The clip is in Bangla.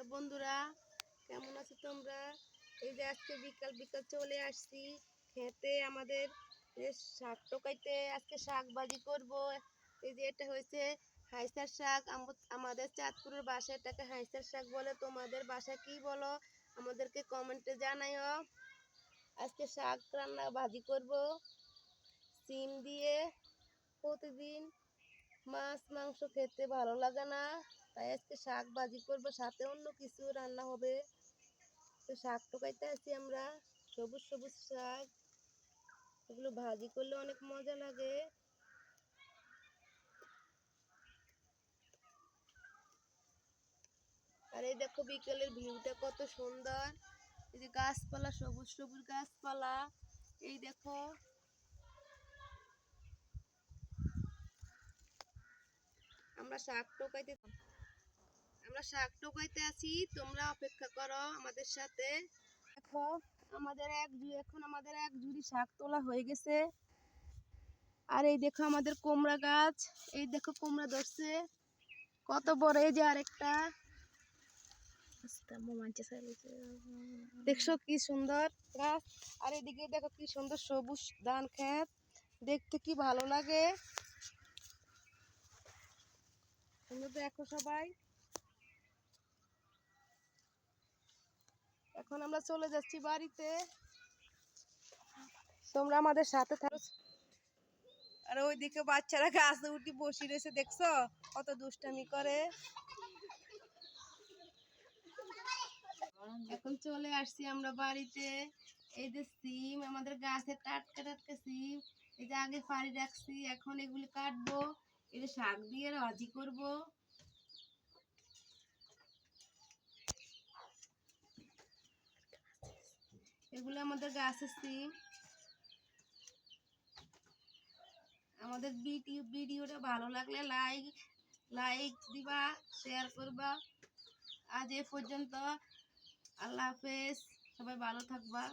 নমস্কার বন্ধুরা, কেমন আছো তোমরা? এই যে আজকে বিকাল বিকাল চলে আসছি খেতে। আমাদের শাক টোকাইতে আজকে শাক ভাজি করব। এই যে এটা হয়েছে হাইসার শাক। আমাদের চাঁদপুরের বাসায় এটাকে হাইসার শাক বলে। তোমাদের বাসায় কি বলো আমাদেরকে কমেন্টে জানাইও। আজকে শাক রান্না ভাজি করব সিম দিয়ে। প্রতিদিন মাছ মাংস খেতে ভালো লাগে না, তাই আজকে শাক ভাজি করবো, সাথে অন্য কিছু রান্না হবে। তো শাক টোকাইতে আছি আমরা, সবুজ সবুজ শাক। এগুলো ভাজি করলে অনেক মজা লাগে। আর এই দেখো বিকেলের ভিউটা কত সুন্দর। এই যে গাছপালা, সবুজ সবুজ গাছপালা। এই দেখো আমরা শাক টোকাইতে আছি, তোমরা অপেক্ষা করো আমাদের সাথে। দেখো আমাদের এক ঝুড়ি শাক তোলা হয়ে গেছে। আর এই দেখো আমাদের কুমড়া গাছ, এই দেখো কুমড়া ধরছে কত বড়। এই যে আরেকটা, দেখছো কি সুন্দর গাছ। আর এদিকে দেখো কি সুন্দর সবুজ ধান ক্ষেত, দেখতে কি ভালো লাগে। তোমরা দেখো সবাই। এখন আমরা চলে যাচ্ছি বাড়িতে, তোমরা আমাদের সাথে থাকো। আর ওইদিকে বাচ্চারা গাছে উঠি বসে রয়েছে, দেখছো কত দুষ্টামি করে। এখন চলে আসছি আমরা বাড়িতে। এই যে সিম, আমাদের গাছে টাটকা টাটকা সিম। এই যে আগে ফাড়ি রাখছি, এখন এগুলি কাটবো, এই যে শাক দিয়ে ভাজি করব। এগুলো আমাদের গাছের সিম। আমাদের ভিডিওটা ভালো লাগলে লাইক দিবা, শেয়ার করবা। আজ এ পর্যন্ত, আল্লাহ হাফেজ, সবাই ভালো থাকবা।